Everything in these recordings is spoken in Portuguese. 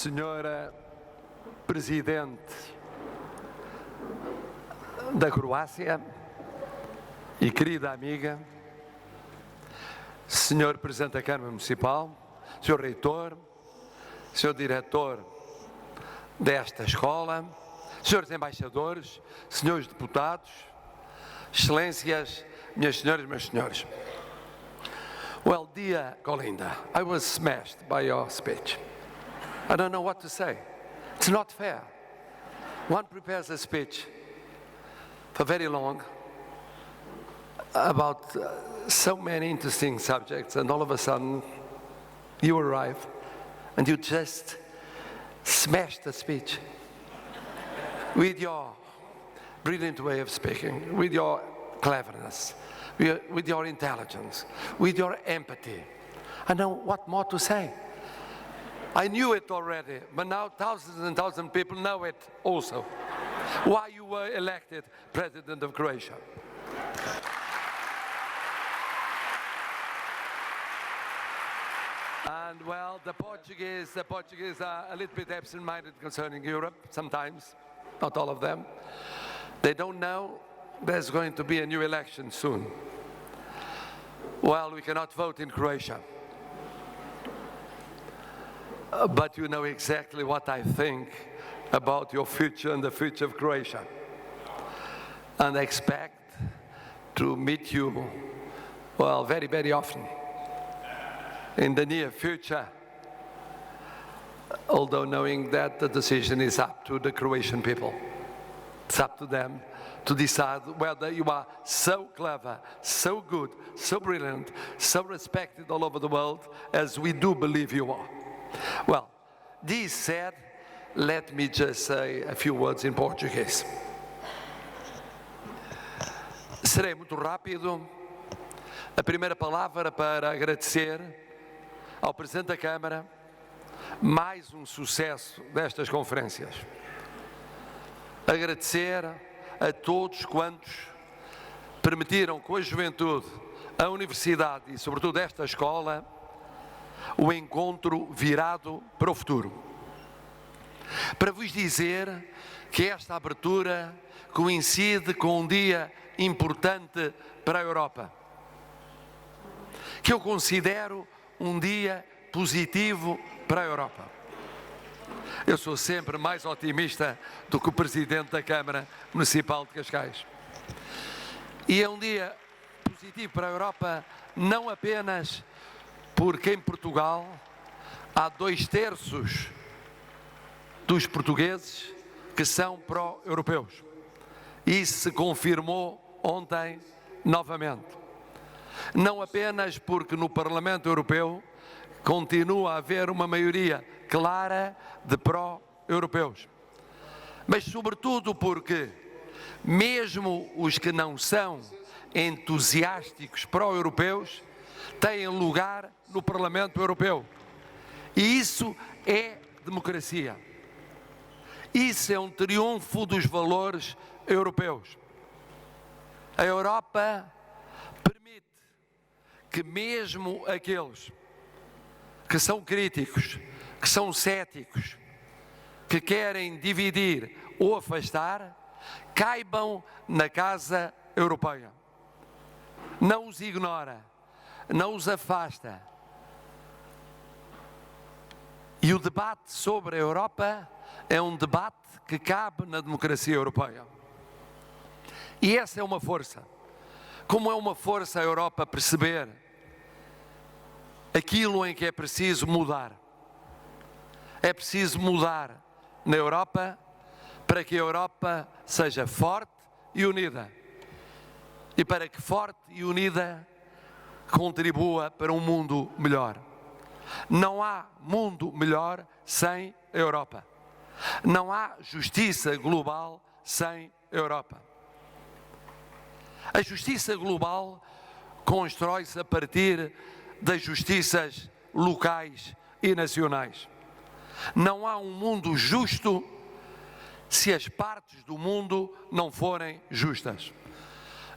Senhora Presidente da Croácia e querida amiga, Senhor Presidente da Câmara Municipal, Senhor Reitor, Senhor Diretor desta escola, Senhores Embaixadores, Senhores Deputados, Excelências, minhas senhoras e meus senhores. Well, dear Colinda, I was smashed by your speech. I don't know what to say. It's not fair. One prepares a speech for very long about so many interesting subjects, and all of a sudden you arrive and you just smash the speech with your brilliant way of speaking, with your cleverness, with your intelligence, with your empathy. I know what more to say. I knew it already, but now thousands and thousands of people know it also. Why you were elected President of Croatia. And well, the Portuguese are a little bit absent-minded concerning Europe, sometimes, not all of them. They don't know there's going to be a new election soon. Well, we cannot vote in Croatia. But you know exactly what I think about your future and the future of Croatia. And I expect to meet you, well, very, very often in the near future, although knowing that the decision is up to the Croatian people. It's up to them to decide whether you are so clever, so good, so brilliant, so respected all over the world as we do believe you are. Well, this said, let me just say a few words in Portuguese. Serei muito rápido. A primeira palavra para agradecer ao Presidente da Câmara mais um sucesso destas conferências. Agradecer a todos quantos permitiram com a juventude, a universidade e sobretudo esta escola, o encontro virado para o futuro. Para vos dizer que esta abertura coincide com um dia importante para a Europa, que eu considero um dia positivo para a Europa. Eu sou sempre mais otimista do que o Presidente da Câmara Municipal de Cascais. E é um dia positivo para a Europa não apenas porque em Portugal há 2/3 dos portugueses que são pró-europeus. Isso se confirmou ontem novamente. Não apenas porque no Parlamento Europeu continua a haver uma maioria clara de pró-europeus, mas sobretudo porque mesmo os que não são entusiásticos pró-europeus têm lugar no Parlamento Europeu. E isso é democracia. Isso é um triunfo dos valores europeus. A Europa permite que mesmo aqueles que são críticos, que são céticos, que querem dividir ou afastar, caibam na Casa Europeia. Não os ignora, não os afasta. E o debate sobre a Europa é um debate que cabe na democracia europeia. E essa é uma força. Como é uma força a Europa perceber aquilo em que é preciso mudar. É preciso mudar na Europa para que a Europa seja forte e unida. E para que forte e unida contribua para um mundo melhor. Não há mundo melhor sem a Europa. Não há justiça global sem a Europa. A justiça global constrói-se a partir das justiças locais e nacionais. Não há um mundo justo se as partes do mundo não forem justas.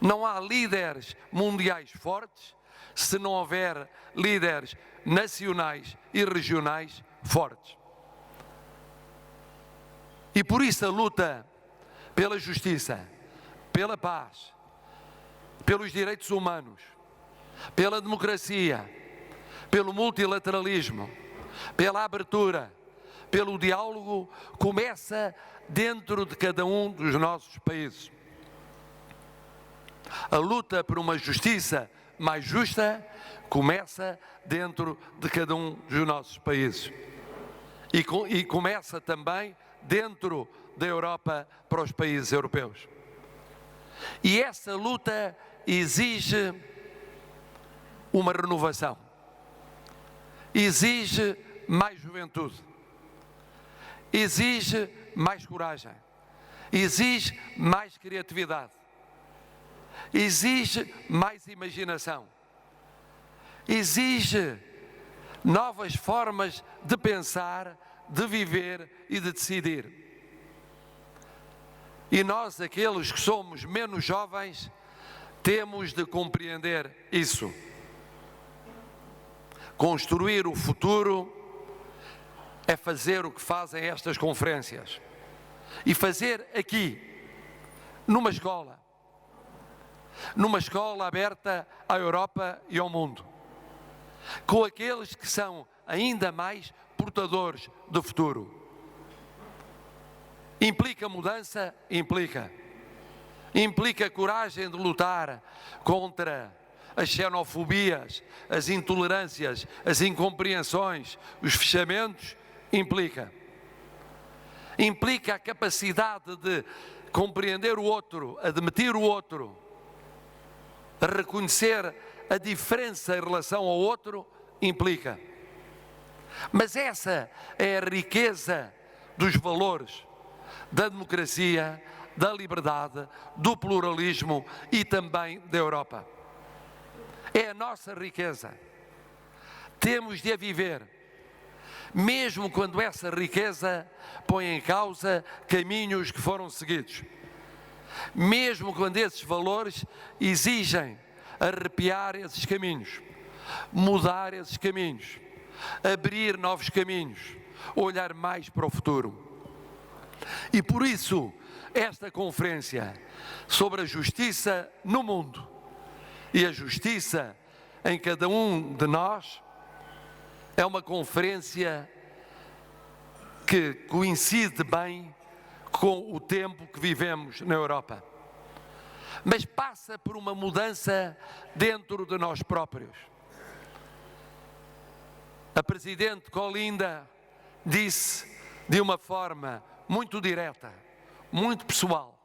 Não há líderes mundiais fortes se não houver líderes nacionais e regionais fortes. E por isso a luta pela justiça, pela paz, pelos direitos humanos, pela democracia, pelo multilateralismo, pela abertura, pelo diálogo, começa dentro de cada um dos nossos países. A luta por uma justiça mais justa começa dentro de cada um dos nossos países. E começa também dentro da Europa para os países europeus. E essa luta exige uma renovação, exige mais juventude, exige mais coragem, exige mais criatividade, exige mais imaginação, exige novas formas de pensar, de viver e de decidir. E nós, aqueles que somos menos jovens, temos de compreender isso. Construir o futuro é fazer o que fazem estas conferências. E fazer aqui, numa escola aberta à Europa e ao mundo, com aqueles que são ainda mais portadores do futuro. Implica mudança? Implica. Implica coragem de lutar contra as xenofobias, as intolerâncias, as incompreensões, os fechamentos? Implica. Implica a capacidade de compreender o outro, admitir o outro, a reconhecer a diferença em relação ao outro? Implica. Mas essa é a riqueza dos valores da democracia, da liberdade, do pluralismo e também da Europa. É a nossa riqueza. Temos de a viver, mesmo quando essa riqueza põe em causa caminhos que foram seguidos. Mesmo quando esses valores exigem arrepiar esses caminhos, mudar esses caminhos, abrir novos caminhos, olhar mais para o futuro. E por isso, esta conferência sobre a justiça no mundo e a justiça em cada um de nós é uma conferência que coincide bem com o tempo que vivemos na Europa. Mas passa por uma mudança dentro de nós próprios. A Presidente Kolinda disse de uma forma muito direta, muito pessoal,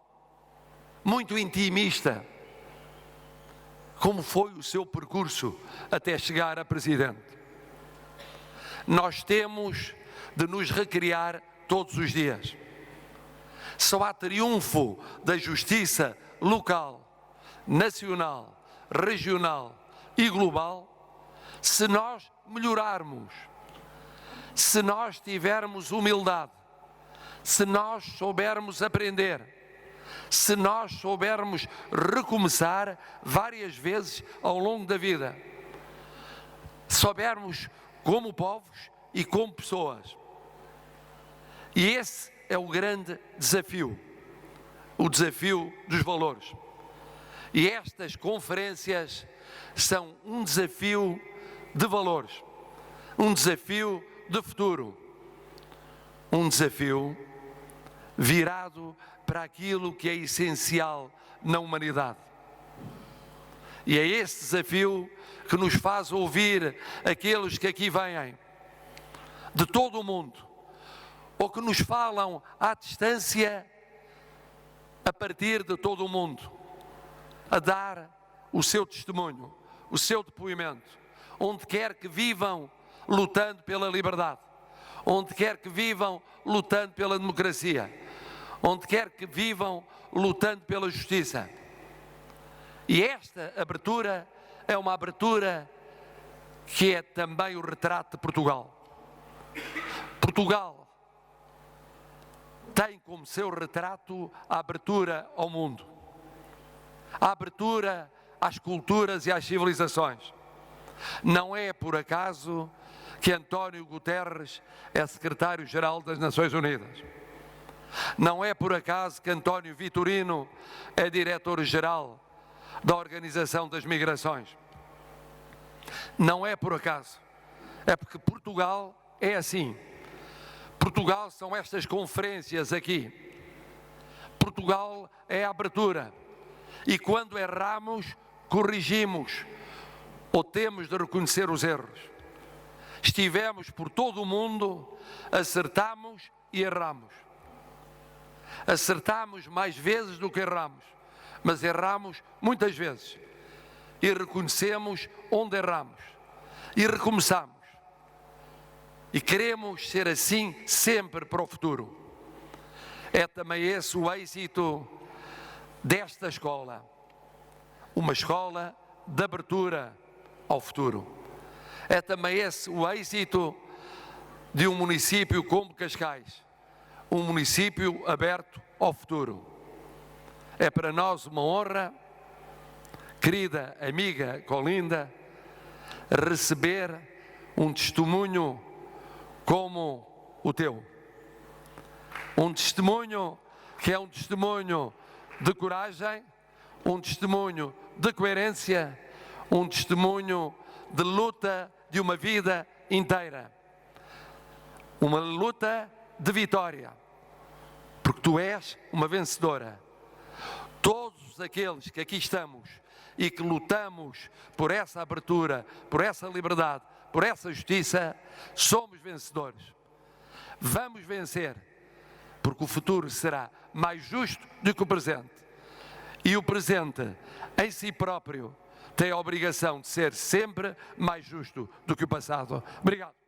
muito intimista, como foi o seu percurso até chegar a Presidente. Nós temos de nos recriar todos os dias. Só há triunfo da justiça local, nacional, regional e global se nós melhorarmos, se nós tivermos humildade, se nós soubermos aprender, se nós soubermos recomeçar várias vezes ao longo da vida, soubermos como povos e como pessoas. E esse é o grande desafio, o desafio dos valores. E estas conferências são um desafio de valores, um desafio de futuro, um desafio virado para aquilo que é essencial na humanidade. E é esse desafio que nos faz ouvir aqueles que aqui vêm de todo o mundo, ou que nos falam à distância a partir de todo o mundo, a dar o seu testemunho, o seu depoimento, onde quer que vivam lutando pela liberdade, onde quer que vivam lutando pela democracia, onde quer que vivam lutando pela justiça. E esta abertura é uma abertura que é também o retrato de Portugal. Portugal tem como seu retrato a abertura ao mundo, a abertura às culturas e às civilizações. Não é por acaso que António Guterres é secretário-geral das Nações Unidas. Não é por acaso que António Vitorino é diretor-geral da Organização das Migrações. Não é por acaso. É porque Portugal é assim. Portugal são estas conferências aqui. Portugal é a abertura. E quando erramos, corrigimos. Ou temos de reconhecer os erros. Estivemos por todo o mundo, acertamos e erramos. Acertamos mais vezes do que erramos, mas erramos muitas vezes. E reconhecemos onde erramos. E recomeçamos. E queremos ser assim sempre para o futuro. É também esse o êxito desta escola. Uma escola de abertura ao futuro. É também esse o êxito de um município como Cascais. Um município aberto ao futuro. É para nós uma honra, querida amiga Colinda, receber um testemunho como o teu. Um testemunho que é um testemunho de coragem, um testemunho de coerência, um testemunho de luta de uma vida inteira. Uma luta de vitória, porque tu és uma vencedora. Todos aqueles que aqui estamos e que lutamos por essa abertura, por essa liberdade, por essa justiça, somos vencedores. Vamos vencer, porque o futuro será mais justo do que o presente. E o presente, em si próprio, tem a obrigação de ser sempre mais justo do que o passado. Obrigado.